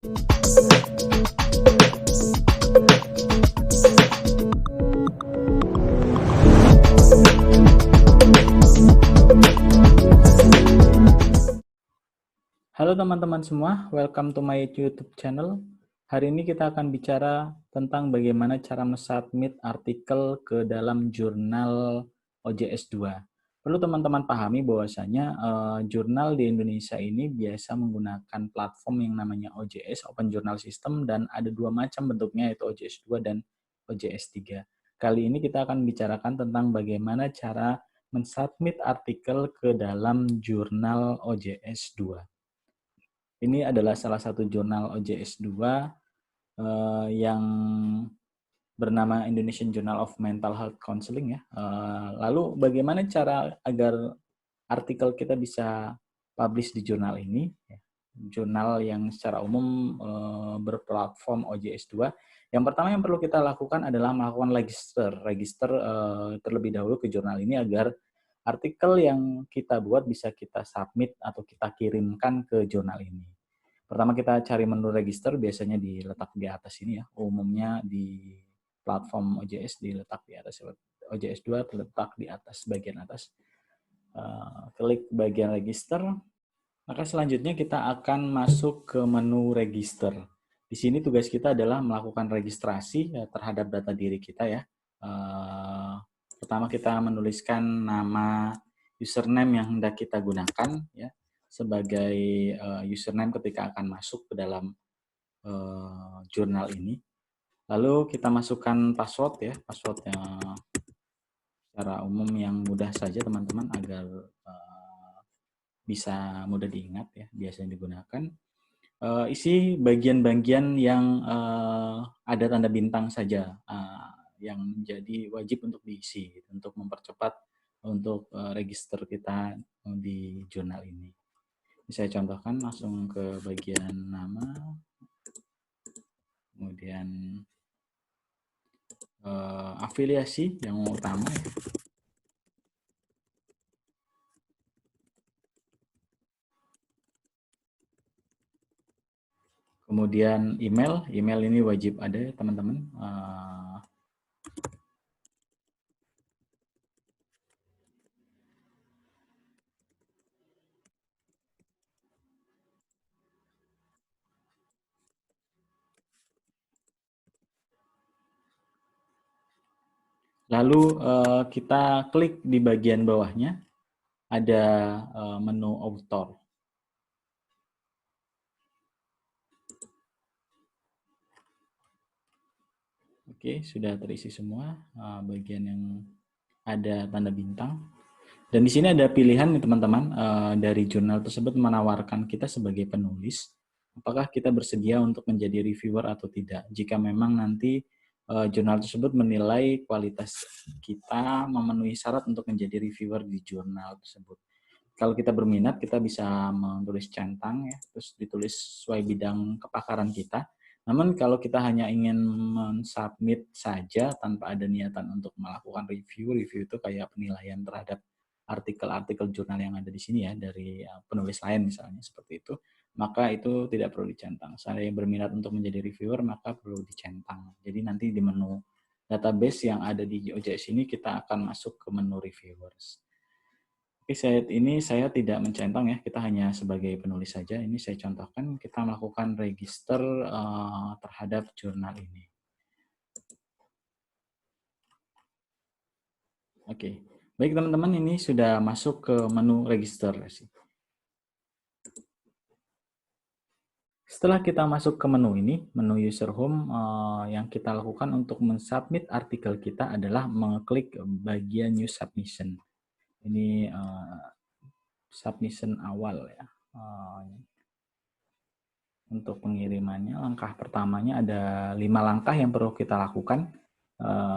Halo teman-teman semua, welcome to my YouTube channel. Hari ini kita akan bicara tentang bagaimana cara mensubmit artikel ke dalam jurnal OJS 2. Perlu teman-teman pahami bahwasanya jurnal di Indonesia ini biasa menggunakan platform yang namanya OJS, Open Journal System, dan ada dua macam bentuknya, yaitu OJS 2 dan OJS 3. Kali ini kita akan bicarakan tentang bagaimana cara mensubmit artikel ke dalam jurnal OJS 2. Ini adalah salah satu jurnal OJS 2 yang bernama Indonesian Journal of Mental Health Counseling ya. Lalu bagaimana cara agar artikel kita bisa publish di jurnal ini? Jurnal yang secara umum berplatform OJS 2. Yang pertama yang perlu kita lakukan adalah melakukan register terlebih dahulu ke jurnal ini agar artikel yang kita buat bisa kita submit atau kita kirimkan ke jurnal ini. Pertama kita cari menu register, biasanya diletak di atas ini ya. Umumnya di platform OJS diletak di atas. OJS 2 terletak di atas, bagian atas. Klik bagian register. Maka selanjutnya kita akan masuk ke menu register. Di sini tugas kita adalah melakukan registrasi terhadap data diri kita ya. Pertama kita menuliskan nama username yang hendak kita gunakan ya sebagai username ketika akan masuk ke dalam jurnal ini. Lalu kita masukkan password ya, passwordnya secara umum yang mudah saja teman-teman agar bisa mudah diingat ya, biasanya digunakan. Isi bagian-bagian yang ada tanda bintang saja yang menjadi wajib untuk diisi untuk mempercepat untuk register kita di jurnal ini. Saya contohkan langsung ke bagian nama, kemudian afiliasi yang utama ya. Kemudian email ini wajib ada ya teman-teman. Lalu kita klik di bagian bawahnya ada menu author. Oke, sudah terisi semua bagian yang ada tanda bintang. Dan di sini ada pilihan nih teman-teman dari jurnal tersebut menawarkan kita sebagai penulis, apakah kita bersedia untuk menjadi reviewer atau tidak. Jika memang nanti jurnal tersebut menilai kualitas kita memenuhi syarat untuk menjadi reviewer di jurnal tersebut. Kalau kita berminat, kita bisa menulis centang ya, terus ditulis sesuai bidang kepakaran kita. Namun kalau kita hanya ingin mensubmit saja tanpa ada niatan untuk melakukan review itu kayak penilaian terhadap artikel-artikel jurnal yang ada di sini ya dari penulis lain misalnya seperti itu, maka itu tidak perlu dicentang. Saya yang berminat untuk menjadi reviewer maka perlu dicentang. Jadi nanti di menu database yang ada di OJS ini kita akan masuk ke menu reviewers. Oke, saat ini saya tidak mencentang ya, kita hanya sebagai penulis saja. Ini saya contohkan, kita melakukan register terhadap jurnal ini. Oke, baik teman-teman, ini sudah masuk ke menu register. Setelah kita masuk ke menu ini, menu user home, yang kita lakukan untuk mensubmit artikel kita adalah mengklik bagian new submission. Ini submission awal ya. Untuk pengirimannya, langkah pertamanya ada 5 langkah yang perlu kita lakukan.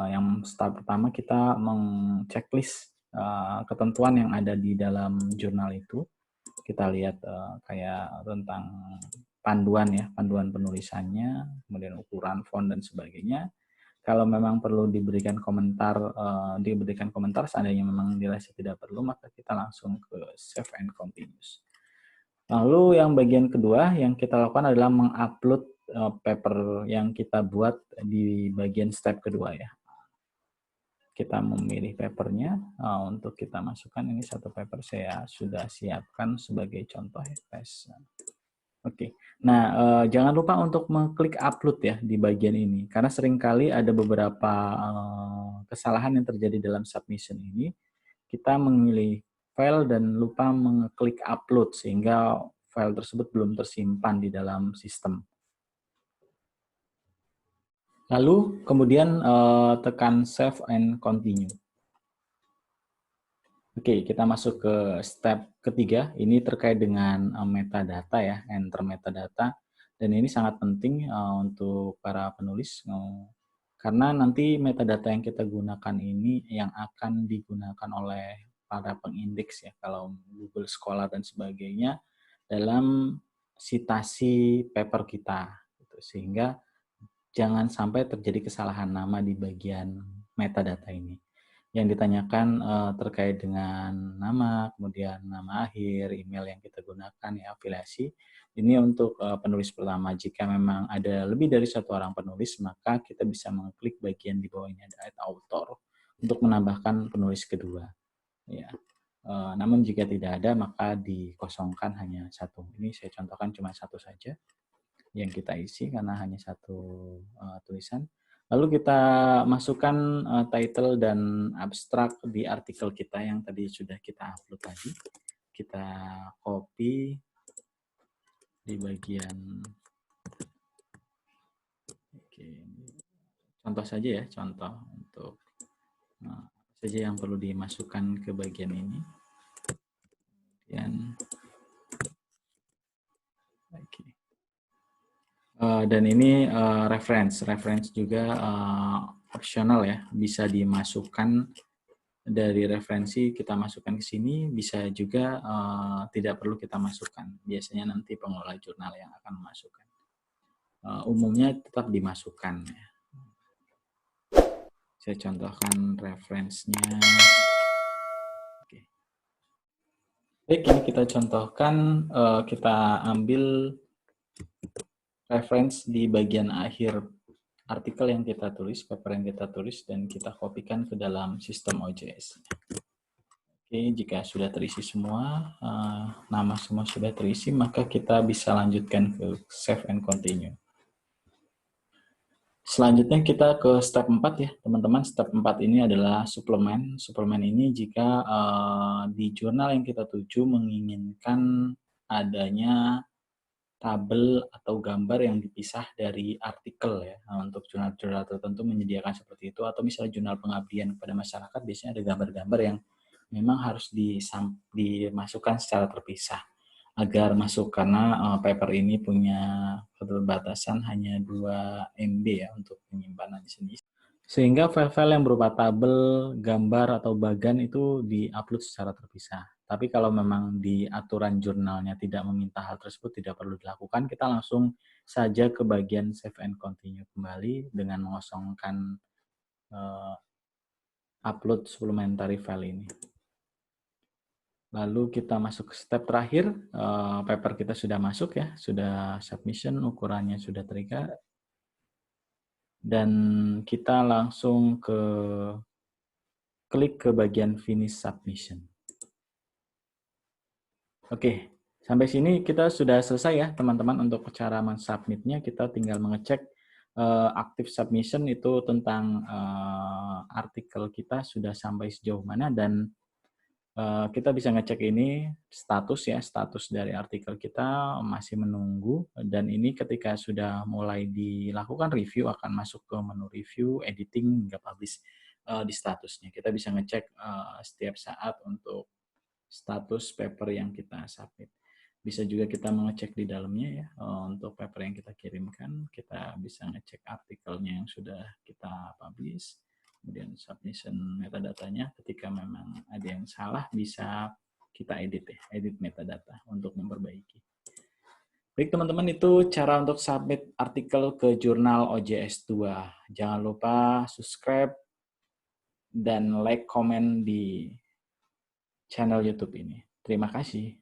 Yang step pertama kita mengchecklist ketentuan yang ada di dalam jurnal itu. Kita lihat kayak tentang panduan ya, panduan penulisannya, kemudian ukuran font dan sebagainya. Kalau memang perlu diberikan komentar, seandainya memang dirasa tidak perlu, maka kita langsung ke save and continuous. Lalu yang bagian kedua yang kita lakukan adalah mengupload paper yang kita buat di bagian step kedua ya. Kita memilih papernya untuk kita masukkan. Ini satu paper saya sudah siapkan sebagai contoh ya guys. Oke, nah jangan lupa untuk mengklik upload ya di bagian ini, karena seringkali ada beberapa kesalahan yang terjadi dalam submission ini. Kita memilih file dan lupa mengklik upload sehingga file tersebut belum tersimpan di dalam sistem. Lalu kemudian tekan save and continue. Oke, kita masuk ke step ketiga. Ini terkait dengan metadata ya, enter metadata. Dan ini sangat penting untuk para penulis, karena nanti metadata yang kita gunakan ini yang akan digunakan oleh para pengindeks ya, kalau Google Scholar dan sebagainya, dalam citasi paper kita. Sehingga jangan sampai terjadi kesalahan nama di bagian metadata ini. Yang ditanyakan terkait dengan nama, kemudian nama akhir, email yang kita gunakan, ya, afiliasi. Ini untuk penulis pertama. Jika memang ada lebih dari satu orang penulis, maka kita bisa mengklik bagian di bawah ini ada add author untuk menambahkan penulis kedua. Ya. Namun jika tidak ada, maka dikosongkan hanya satu. Ini saya contohkan cuma satu saja yang kita isi karena hanya satu tulisan. Lalu kita masukkan title dan abstrak di artikel kita yang tadi sudah kita upload tadi. Kita copy di bagian, contoh saja ya, contoh untuk apa saja yang perlu dimasukkan ke bagian ini. Dan ini reference juga opsional ya, bisa dimasukkan dari referensi kita masukkan ke sini, bisa juga tidak perlu kita masukkan. Biasanya nanti pengelola jurnal yang akan memasukkan. Umumnya tetap dimasukkan. Ya. Saya contohkan referensinya. Oke. Baik, ini kita contohkan, kita ambil reference di bagian akhir artikel yang kita tulis, paper yang kita tulis, dan kita kopikan ke dalam sistem OJS. Oke, jika sudah terisi semua, nama semua sudah terisi, maka kita bisa lanjutkan ke save and continue. Selanjutnya kita ke step 4 ya, teman-teman. Step 4 ini adalah suplemen. Suplemen ini jika di jurnal yang kita tuju menginginkan adanya tabel atau gambar yang dipisah dari artikel ya. Nah, untuk jurnal-jurnal tertentu menyediakan seperti itu, atau misalnya jurnal pengabdian kepada masyarakat biasanya ada gambar-gambar yang memang harus dimasukkan secara terpisah agar masuk, karena paper ini punya keterbatasan hanya 2 MB ya untuk penyimpanan di sini. Sehingga file-file yang berupa tabel, gambar, atau bagan itu di-upload secara terpisah. Tapi kalau memang di aturan jurnalnya tidak meminta hal tersebut, tidak perlu dilakukan, kita langsung saja ke bagian save and continue kembali dengan mengosongkan upload supplementary file ini. Lalu kita masuk ke step terakhir, paper kita sudah masuk ya, sudah submission, ukurannya sudah terikat. Dan kita langsung klik ke bagian finish submission. Oke, sampai sini kita sudah selesai ya teman-teman untuk cara mensubmitnya. Kita tinggal mengecek active submission itu tentang artikel kita sudah sampai sejauh mana, dan kita bisa ngecek ini status ya, status dari artikel kita masih menunggu, dan ini ketika sudah mulai dilakukan review akan masuk ke menu review, editing, hingga publish di statusnya. Kita bisa ngecek setiap saat untuk status paper yang kita submit. Bisa juga kita mengecek di dalamnya ya, untuk paper yang kita kirimkan, kita bisa ngecek artikelnya yang sudah kita publish. Kemudian submission metadatanya, ketika memang ada yang salah bisa kita edit ya, edit metadata untuk memperbaiki. Baik teman-teman, itu cara untuk submit artikel ke jurnal OJS 2. Jangan lupa subscribe dan like, komen di channel YouTube ini. Terima kasih.